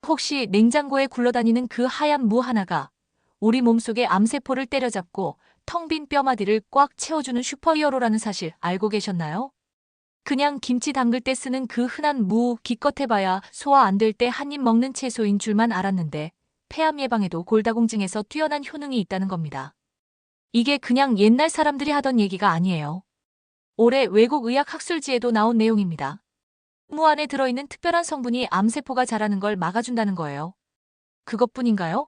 혹시 냉장고에 굴러다니는 그 하얀 무 하나가 우리 몸속의 암세포를 때려잡고 텅 빈 뼈마디를 꽉 채워주는 슈퍼히어로라는 사실 알고 계셨나요? 그냥 김치 담글 때 쓰는 그 흔한 무, 기껏 해봐야 소화 안 될 때 한 입 먹는 채소인 줄만 알았는데 폐암 예방에도 골다공증에서 뛰어난 효능이 있다는 겁니다. 이게 그냥 옛날 사람들이 하던 얘기가 아니에요. 올해 외국 의학 학술지에도 나온 내용입니다. 무 안에 들어있는 특별한 성분이 암세포가 자라는 걸 막아준다는 거예요. 그것뿐인가요?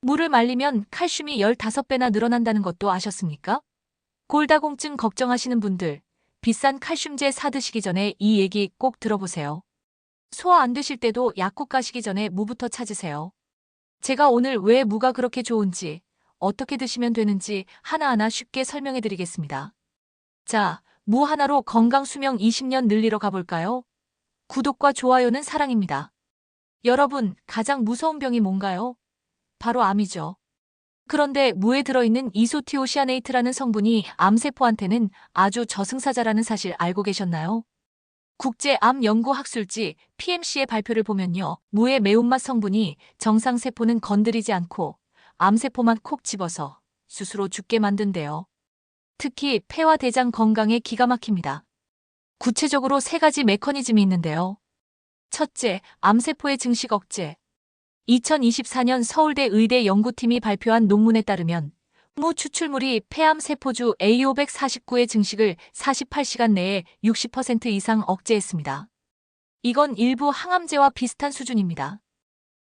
물을 말리면 칼슘이 15배나 늘어난다는 것도 아셨습니까? 골다공증 걱정하시는 분들, 비싼 칼슘제 사드시기 전에 이 얘기 꼭 들어보세요. 소화 안 되실 때도 약국 가시기 전에 무부터 찾으세요. 제가 오늘 왜 무가 그렇게 좋은지, 어떻게 드시면 되는지 하나하나 쉽게 설명해 드리겠습니다. 자, 무 하나로 건강 수명 20년 늘리러 가볼까요? 구독과 좋아요는 사랑입니다. 여러분, 가장 무서운 병이 뭔가요? 바로 암이죠. 그런데 무에 들어있는 이소티오시아네이트라는 성분이 암세포한테는 아주 저승사자라는 사실 알고 계셨나요? 국제암연구학술지 PMC의 발표를 보면요. 무의 매운맛 성분이 정상세포는 건드리지 않고 암세포만 콕 집어서 스스로 죽게 만든대요. 특히 폐와 대장 건강에 기가 막힙니다. 구체적으로 세 가지 메커니즘이 있는데요. 첫째, 암세포의 증식 억제. 2024년 서울대 의대 연구팀이 발표한 논문에 따르면 무 추출물이 폐암 세포주 A549의 증식을 48시간 내에 60% 이상 억제했습니다. 이건 일부 항암제와 비슷한 수준입니다.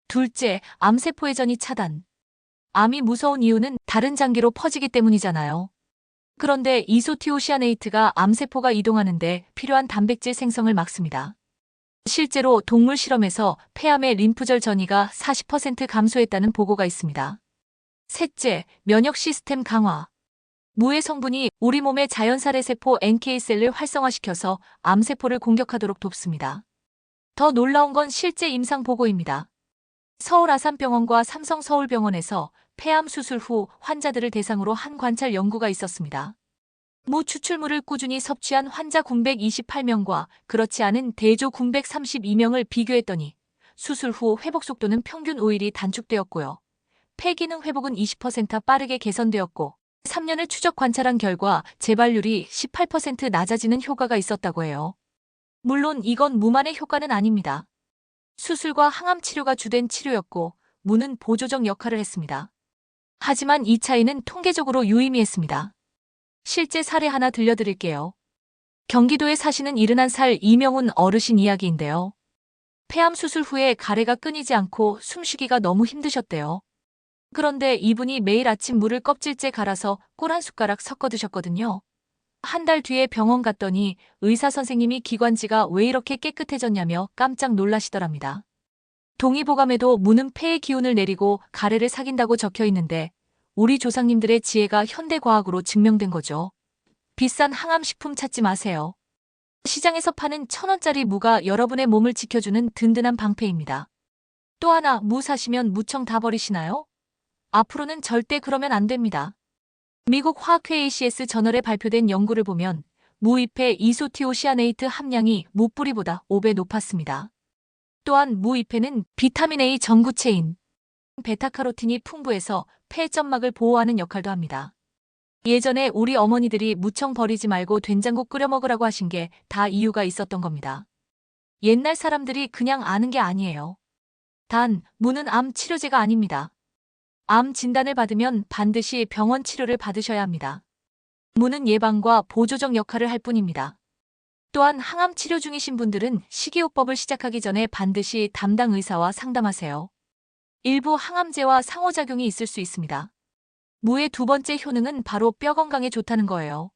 둘째, 암세포의 전이 차단. 암이 무서운 이유는 다른 장기로 퍼지기 때문이잖아요. 그런데 이소티오시아네이트가 암세포가 이동하는데 필요한 단백질 생성을 막습니다. 실제로 동물 실험에서 폐암의 림프절 전이가 40% 감소했다는 보고가 있습니다. 셋째, 면역 시스템 강화. 무의 성분이 우리 몸의 자연살해 세포 NK셀을 활성화시켜서 암세포를 공격하도록 돕습니다. 더 놀라운 건 실제 임상 보고입니다. 서울 아산병원과 삼성서울병원에서 폐암 수술 후 환자들을 대상으로 한 관찰 연구가 있었습니다. 무 추출물을 꾸준히 섭취한 환자 928명과 그렇지 않은 대조 932명을 비교했더니 수술 후 회복 속도는 평균 5일이 단축되었고요. 폐 기능 회복은 20% 빠르게 개선되었고 3년을 추적 관찰한 결과 재발률이 18% 낮아지는 효과가 있었다고 해요. 물론 이건 무만의 효과는 아닙니다. 수술과 항암 치료가 주된 치료였고 무는 보조적 역할을 했습니다. 하지만 이 차이는 통계적으로 유의미했습니다. 실제 사례 하나 들려드릴게요. 경기도에 사시는 71살 이명훈 어르신 이야기인데요. 폐암 수술 후에 가래가 끊이지 않고 숨쉬기가 너무 힘드셨대요. 그런데 이분이 매일 아침 물을 껍질째 갈아서 꿀 한 숟가락 섞어 드셨거든요. 한 달 뒤에 병원 갔더니 의사 선생님이 기관지가 왜 이렇게 깨끗해졌냐며 깜짝 놀라시더랍니다. 동의보감에도 무는 폐의 기운을 내리고 가래를 삭인다고 적혀 있는데 우리 조상님들의 지혜가 현대과학으로 증명된 거죠. 비싼 항암식품 찾지 마세요. 시장에서 파는 1,000원짜리 무가 여러분의 몸을 지켜주는 든든한 방패입니다. 또 하나, 무 사시면 무청 다 버리시나요? 앞으로는 절대 그러면 안 됩니다. 미국 화학회 ACS 저널에 발표된 연구를 보면 무잎의 이소티오시아네이트 함량이 무뿌리보다 5배 높았습니다. 또한 무잎에는 비타민 A 전구체인 베타카로틴이 풍부해서 폐점막을 보호하는 역할도 합니다. 예전에 우리 어머니들이 무청 버리지 말고 된장국 끓여 먹으라고 하신 게 다 이유가 있었던 겁니다. 옛날 사람들이 그냥 아는 게 아니에요. 단, 무는 암 치료제가 아닙니다. 암 진단을 받으면 반드시 병원 치료를 받으셔야 합니다. 무는 예방과 보조적 역할을 할 뿐입니다. 또한 항암 치료 중이신 분들은 식이요법을 시작하기 전에 반드시 담당 의사와 상담하세요. 일부 항암제와 상호작용이 있을 수 있습니다. 무의 두 번째 효능은 바로 뼈 건강에 좋다는 거예요.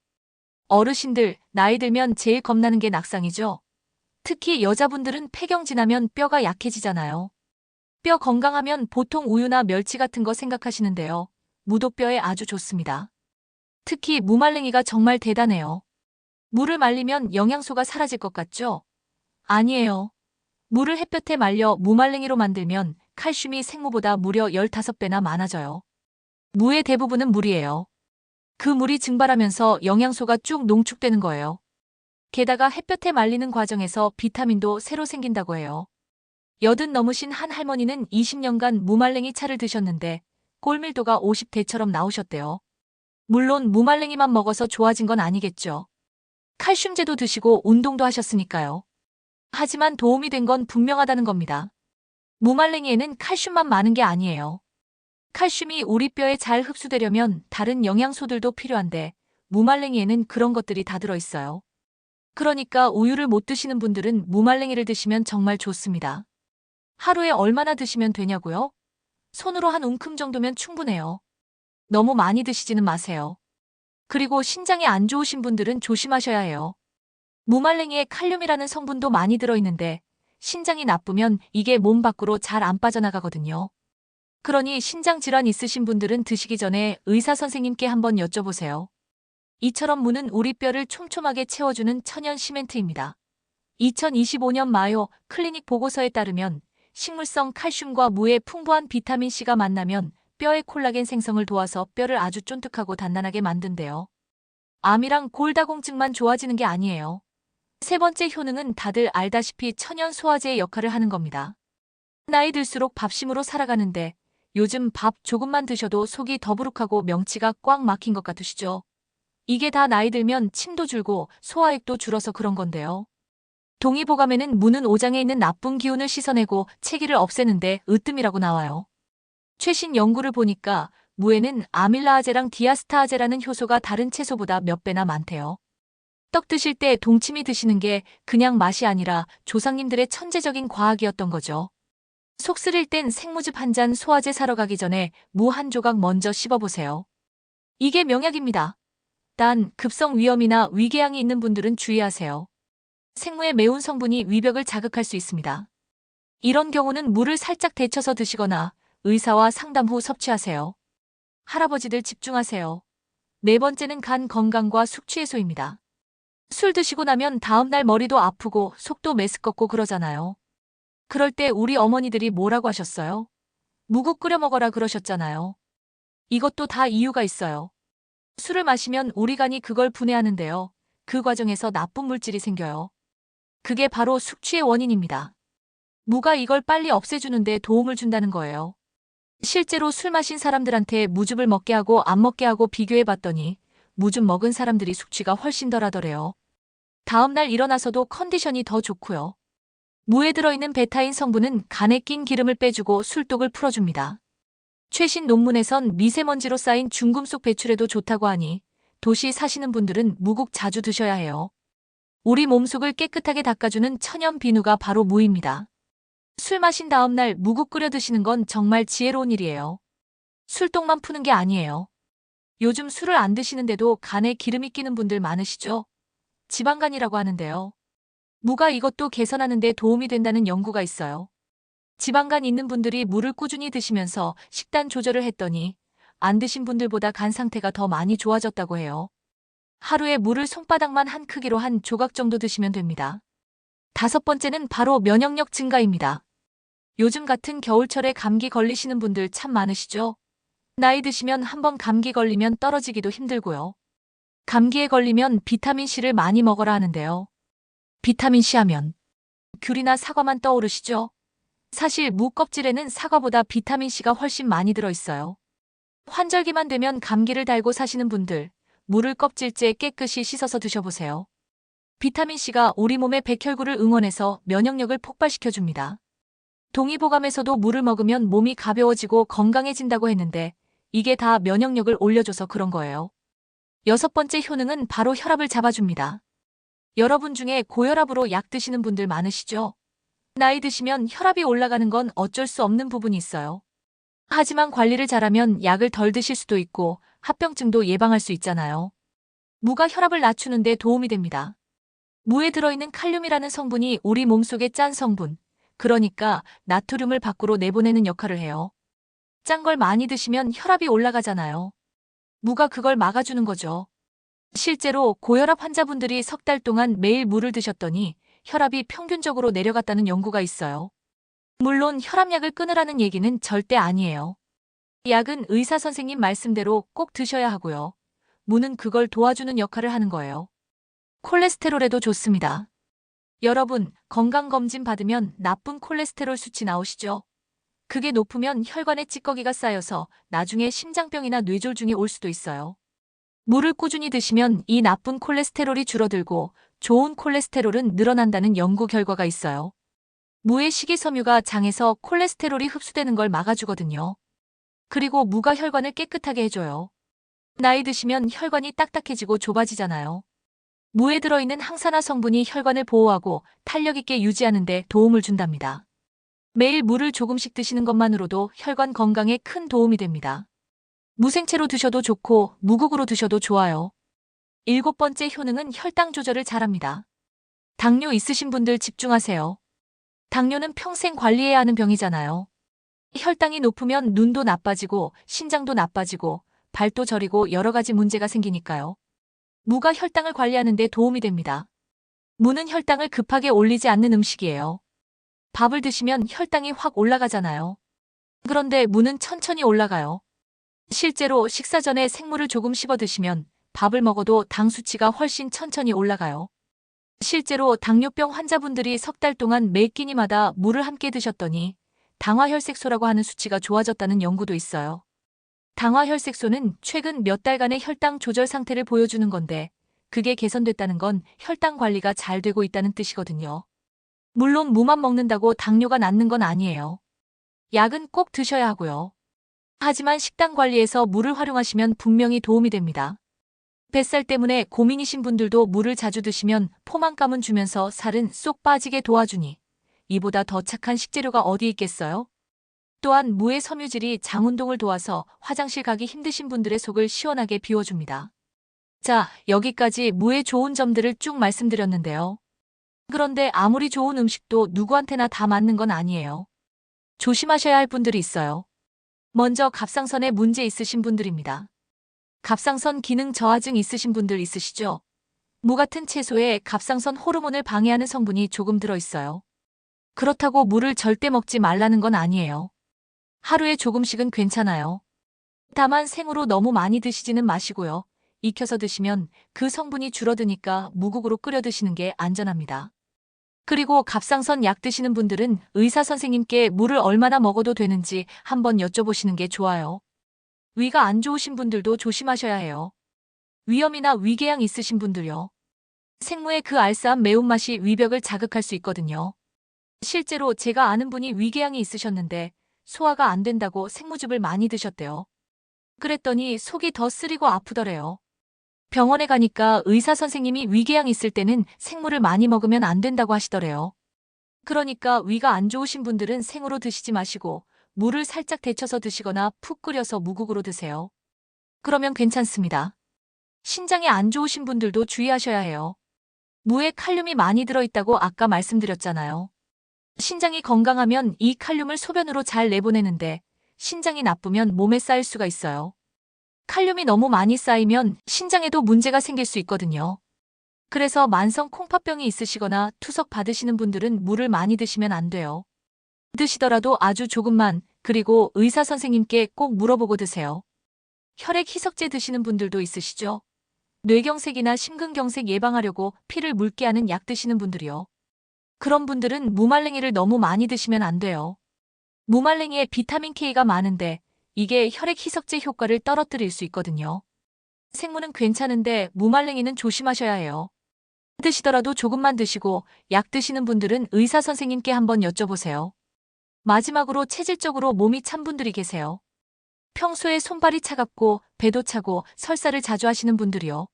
어르신들, 나이 들면 제일 겁나는 게 낙상이죠. 특히 여자분들은 폐경 지나면 뼈가 약해지잖아요. 뼈 건강하면 보통 우유나 멸치 같은 거 생각하시는데요. 무도 뼈에 아주 좋습니다. 특히 무말랭이가 정말 대단해요. 무를 말리면 영양소가 사라질 것 같죠? 아니에요. 무를 햇볕에 말려 무말랭이로 만들면 칼슘이 생무보다 무려 15배나 많아져요. 무의 대부분은 물이에요. 그 물이 증발하면서 영양소가 쭉 농축되는 거예요. 게다가 햇볕에 말리는 과정에서 비타민도 새로 생긴다고 해요. 80 넘으신 한 할머니는 20년간 무말랭이 차를 드셨는데 꼴밀도가 50대처럼 나오셨대요. 물론 무말랭이만 먹어서 좋아진 건 아니겠죠. 칼슘제도 드시고 운동도 하셨으니까요. 하지만 도움이 된 건 분명하다는 겁니다. 무말랭이에는 칼슘만 많은 게 아니에요. 칼슘이 우리 뼈에 잘 흡수되려면 다른 영양소들도 필요한데 무말랭이에는 그런 것들이 다 들어있어요. 그러니까 우유를 못 드시는 분들은 무말랭이를 드시면 정말 좋습니다. 하루에 얼마나 드시면 되냐고요? 손으로 한 움큼 정도면 충분해요. 너무 많이 드시지는 마세요. 그리고 신장이 안 좋으신 분들은 조심하셔야 해요. 무말랭이에 칼륨이라는 성분도 많이 들어있는데 신장이 나쁘면 이게 몸 밖으로 잘 안 빠져나가거든요. 그러니 신장 질환 있으신 분들은 드시기 전에 의사 선생님께 한번 여쭤보세요. 이처럼 무는 우리 뼈를 촘촘하게 채워주는 천연 시멘트입니다. 2025년 마요 클리닉 보고서에 따르면 식물성 칼슘과 무의 풍부한 비타민C가 만나면 뼈의 콜라겐 생성을 도와서 뼈를 아주 쫀득하고 단단하게 만든대요. 암이랑 골다공증만 좋아지는 게 아니에요. 세 번째 효능은 다들 알다시피 천연 소화제의 역할을 하는 겁니다. 나이 들수록 밥심으로 살아가는데 요즘 밥 조금만 드셔도 속이 더부룩하고 명치가 꽉 막힌 것 같으시죠? 이게 다 나이 들면 침도 줄고 소화액도 줄어서 그런 건데요. 동의보감에는 무는 오장에 있는 나쁜 기운을 씻어내고 체기를 없애는데 으뜸이라고 나와요. 최신 연구를 보니까 무에는 아밀라아제랑 디아스타아제라는 효소가 다른 채소보다 몇 배나 많대요. 떡 드실 때 동치미 드시는 게 그냥 맛이 아니라 조상님들의 천재적인 과학이었던 거죠. 속 쓰릴 땐 생무즙 한 잔 소화제 사러 가기 전에 무 한 조각 먼저 씹어보세요. 이게 명약입니다. 단 급성 위염이나 위궤양이 있는 분들은 주의하세요. 생무의 매운 성분이 위벽을 자극할 수 있습니다. 이런 경우는 물을 살짝 데쳐서 드시거나 의사와 상담 후 섭취하세요. 할아버지들 집중하세요. 네 번째는 간 건강과 숙취 해소입니다. 술 드시고 나면 다음날 머리도 아프고 속도 메스껍고 그러잖아요. 그럴 때 우리 어머니들이 뭐라고 하셨어요? 무국 끓여 먹어라 그러셨잖아요. 이것도 다 이유가 있어요. 술을 마시면 우리 간이 그걸 분해하는데요. 그 과정에서 나쁜 물질이 생겨요. 그게 바로 숙취의 원인입니다. 무가 이걸 빨리 없애주는데 도움을 준다는 거예요. 실제로 술 마신 사람들한테 무즙을 먹게 하고 안 먹게 하고 비교해봤더니 무즙 먹은 사람들이 숙취가 훨씬 덜하더래요. 다음날 일어나서도 컨디션이 더 좋고요. 무에 들어있는 베타인 성분은 간에 낀 기름을 빼주고 술독을 풀어줍니다. 최신 논문에선 미세먼지로 쌓인 중금속 배출에도 좋다고 하니 도시 사시는 분들은 무국 자주 드셔야 해요. 우리 몸속을 깨끗하게 닦아주는 천연 비누가 바로 무입니다. 술 마신 다음날 무국 끓여 드시는 건 정말 지혜로운 일이에요. 술독만 푸는 게 아니에요. 요즘 술을 안 드시는데도 간에 기름이 끼는 분들 많으시죠? 지방간이라고 하는데요. 무가 이것도 개선하는 데 도움이 된다는 연구가 있어요. 지방간 있는 분들이 물을 꾸준히 드시면서 식단 조절을 했더니 안 드신 분들보다 간 상태가 더 많이 좋아졌다고 해요. 하루에 물을 손바닥만 한 크기로 한 조각 정도 드시면 됩니다. 다섯 번째는 바로 면역력 증가입니다. 요즘 같은 겨울철에 감기 걸리시는 분들 참 많으시죠? 나이 드시면 한번 감기 걸리면 떨어지기도 힘들고요. 감기에 걸리면 비타민C를 많이 먹어라 하는데요. 비타민C 하면 귤이나 사과만 떠오르시죠? 사실 무 껍질에는 사과보다 비타민C가 훨씬 많이 들어있어요. 환절기만 되면 감기를 달고 사시는 분들, 무를 껍질째 깨끗이 씻어서 드셔보세요. 비타민C가 우리 몸의 백혈구를 응원해서 면역력을 폭발시켜줍니다. 동의보감에서도 무를 먹으면 몸이 가벼워지고 건강해진다고 했는데 이게 다 면역력을 올려줘서 그런 거예요. 여섯 번째 효능은 바로 혈압을 잡아줍니다. 여러분 중에 고혈압으로 약 드시는 분들 많으시죠? 나이 드시면 혈압이 올라가는 건 어쩔 수 없는 부분이 있어요. 하지만 관리를 잘하면 약을 덜 드실 수도 있고 합병증도 예방할 수 있잖아요. 무가 혈압을 낮추는 데 도움이 됩니다. 무에 들어있는 칼륨이라는 성분이 우리 몸속의 짠 성분, 그러니까 나트륨을 밖으로 내보내는 역할을 해요. 짠 걸 많이 드시면 혈압이 올라가잖아요. 무가 그걸 막아주는 거죠. 실제로 고혈압 환자분들이 석 달 동안 매일 무를 드셨더니 혈압이 평균적으로 내려갔다는 연구가 있어요. 물론 혈압약을 끊으라는 얘기는 절대 아니에요. 약은 의사 선생님 말씀대로 꼭 드셔야 하고요. 무는 그걸 도와주는 역할을 하는 거예요. 콜레스테롤에도 좋습니다. 여러분, 건강검진 받으면 나쁜 콜레스테롤 수치 나오시죠? 그게 높으면 혈관에 찌꺼기가 쌓여서 나중에 심장병이나 뇌졸중이 올 수도 있어요. 물을 꾸준히 드시면 이 나쁜 콜레스테롤이 줄어들고 좋은 콜레스테롤은 늘어난다는 연구 결과가 있어요. 무의 식이섬유가 장에서 콜레스테롤이 흡수되는 걸 막아주거든요. 그리고 무가 혈관을 깨끗하게 해줘요. 나이 드시면 혈관이 딱딱해지고 좁아지잖아요. 무에 들어있는 항산화 성분이 혈관을 보호하고 탄력 있게 유지하는 데 도움을 준답니다. 매일 물을 조금씩 드시는 것만으로도 혈관 건강에 큰 도움이 됩니다. 무생채로 드셔도 좋고 무국으로 드셔도 좋아요. 7번째 효능은 혈당 조절을 잘합니다. 당뇨 있으신 분들 집중하세요. 당뇨는 평생 관리해야 하는 병이잖아요. 혈당이 높으면 눈도 나빠지고 신장도 나빠지고 발도 저리고 여러 가지 문제가 생기니까요. 무가 혈당을 관리하는 데 도움이 됩니다. 무는 혈당을 급하게 올리지 않는 음식이에요. 밥을 드시면 혈당이 확 올라가잖아요. 그런데 무는 천천히 올라가요. 실제로 식사 전에 생무를 조금 씹어 드시면 밥을 먹어도 당 수치가 훨씬 천천히 올라가요. 실제로 당뇨병 환자분들이 석 달 동안 매 끼니마다 물을 함께 드셨더니 당화혈색소라고 하는 수치가 좋아졌다는 연구도 있어요. 당화혈색소는 최근 몇 달간의 혈당 조절 상태를 보여주는 건데 그게 개선됐다는 건 혈당 관리가 잘 되고 있다는 뜻이거든요. 물론 무만 먹는다고 당뇨가 낫는 건 아니에요. 약은 꼭 드셔야 하고요. 하지만 식단 관리에서 물을 활용하시면 분명히 도움이 됩니다. 뱃살 때문에 고민이신 분들도 물을 자주 드시면 포만감은 주면서 살은 쏙 빠지게 도와주니 이보다 더 착한 식재료가 어디 있겠어요? 또한 무의 섬유질이 장 운동을 도와서 화장실 가기 힘드신 분들의 속을 시원하게 비워줍니다. 자, 여기까지 무의 좋은 점들을 쭉 말씀드렸는데요. 그런데 아무리 좋은 음식도 누구한테나 다 맞는 건 아니에요. 조심하셔야 할 분들이 있어요. 먼저 갑상선에 문제 있으신 분들입니다. 갑상선 기능 저하증 있으신 분들 있으시죠? 무 같은 채소에 갑상선 호르몬을 방해하는 성분이 조금 들어있어요. 그렇다고 무를 절대 먹지 말라는 건 아니에요. 하루에 조금씩은 괜찮아요. 다만 생으로 너무 많이 드시지는 마시고요. 익혀서 드시면 그 성분이 줄어드니까 무국으로 끓여 드시는 게 안전합니다. 그리고 갑상선 약 드시는 분들은 의사 선생님께 물을 얼마나 먹어도 되는지 한번 여쭤보시는 게 좋아요. 위가 안 좋으신 분들도 조심하셔야 해요. 위염이나 위궤양 있으신 분들요. 생무의 그 알싸한 매운맛이 위벽을 자극할 수 있거든요. 실제로 제가 아는 분이 위궤양이 있으셨는데 소화가 안 된다고 생무즙을 많이 드셨대요. 그랬더니 속이 더 쓰리고 아프더래요. 병원에 가니까 의사 선생님이 위궤양 있을 때는 생무를 많이 먹으면 안 된다고 하시더래요. 그러니까 위가 안 좋으신 분들은 생으로 드시지 마시고 물을 살짝 데쳐서 드시거나 푹 끓여서 무국으로 드세요. 그러면 괜찮습니다. 신장이 안 좋으신 분들도 주의하셔야 해요. 무에 칼륨이 많이 들어있다고 아까 말씀드렸잖아요. 신장이 건강하면 이 칼륨을 소변으로 잘 내보내는데 신장이 나쁘면 몸에 쌓일 수가 있어요. 칼륨이 너무 많이 쌓이면 신장에도 문제가 생길 수 있거든요. 그래서 만성 콩팥병이 있으시거나 투석 받으시는 분들은 물을 많이 드시면 안 돼요. 드시더라도 아주 조금만, 그리고 의사 선생님께 꼭 물어보고 드세요. 혈액 희석제 드시는 분들도 있으시죠? 뇌경색이나 심근경색 예방하려고 피를 묽게 하는 약 드시는 분들이요. 그런 분들은 무말랭이를 너무 많이 드시면 안 돼요. 무말랭이에 비타민 K가 많은데 이게 혈액 희석제 효과를 떨어뜨릴 수 있거든요. 생무는 괜찮은데 무말랭이는 조심하셔야 해요. 드시더라도 조금만 드시고 약 드시는 분들은 의사 선생님께 한번 여쭤보세요. 마지막으로 체질적으로 몸이 찬 분들이 계세요. 평소에 손발이 차갑고 배도 차고 설사를 자주 하시는 분들이요.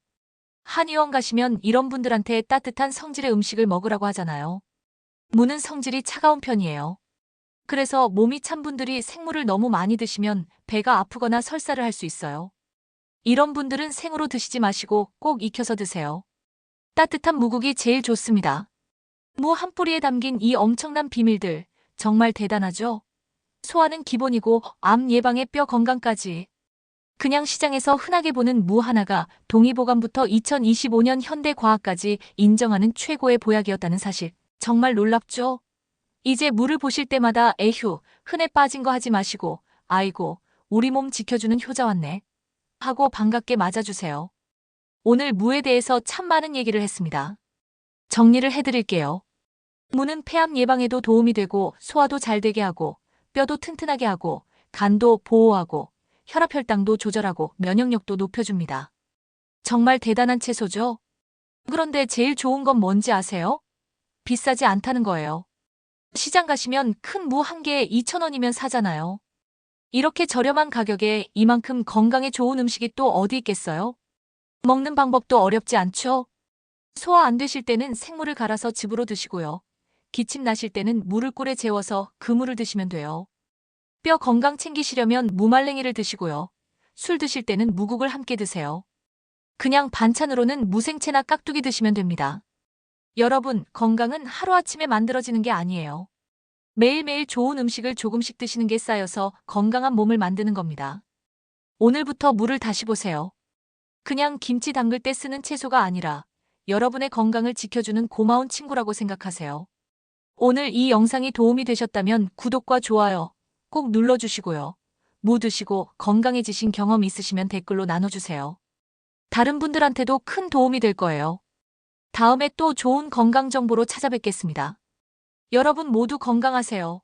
한의원 가시면 이런 분들한테 따뜻한 성질의 음식을 먹으라고 하잖아요. 무는 성질이 차가운 편이에요. 그래서 몸이 찬 분들이 생무를 너무 많이 드시면 배가 아프거나 설사를 할 수 있어요. 이런 분들은 생으로 드시지 마시고 꼭 익혀서 드세요. 따뜻한 무국이 제일 좋습니다. 무 한 뿌리에 담긴 이 엄청난 비밀들 정말 대단하죠? 소화는 기본이고 암 예방에 뼈 건강까지. 그냥 시장에서 흔하게 보는 무 하나가 동의보감부터 2025년 현대과학까지 인정하는 최고의 보약이었다는 사실. 정말 놀랍죠? 이제 무를 보실 때마다 에휴, 흔해 빠진 거 하지 마시고 아이고, 우리 몸 지켜주는 효자 왔네 하고 반갑게 맞아주세요. 오늘 무에 대해서 참 많은 얘기를 했습니다. 정리를 해드릴게요. 무는 폐암 예방에도 도움이 되고 소화도 잘 되게 하고 뼈도 튼튼하게 하고 간도 보호하고 혈압 혈당도 조절하고 면역력도 높여줍니다. 정말 대단한 채소죠? 그런데 제일 좋은 건 뭔지 아세요? 비싸지 않다는 거예요. 시장 가시면 큰 무 한 개에 2,000원이면 사잖아요. 이렇게 저렴한 가격에 이만큼 건강에 좋은 음식이 또 어디 있겠어요? 먹는 방법도 어렵지 않죠? 소화 안 되실 때는 생물을 갈아서 즙으로 드시고요. 기침 나실 때는 물을 꿀에 재워서 그 물을 드시면 돼요. 뼈 건강 챙기시려면 무말랭이를 드시고요. 술 드실 때는 무국을 함께 드세요. 그냥 반찬으로는 무생채나 깍두기 드시면 됩니다. 여러분, 건강은 하루아침에 만들어지는 게 아니에요. 매일매일 좋은 음식을 조금씩 드시는 게 쌓여서 건강한 몸을 만드는 겁니다. 오늘부터 물을 다시 보세요. 그냥 김치 담글 때 쓰는 채소가 아니라 여러분의 건강을 지켜주는 고마운 친구라고 생각하세요. 오늘 이 영상이 도움이 되셨다면 구독과 좋아요 꼭 눌러주시고요. 무 드시고 건강해지신 경험 있으시면 댓글로 나눠주세요. 다른 분들한테도 큰 도움이 될 거예요. 다음에 또 좋은 건강 정보로 찾아뵙겠습니다. 여러분 모두 건강하세요.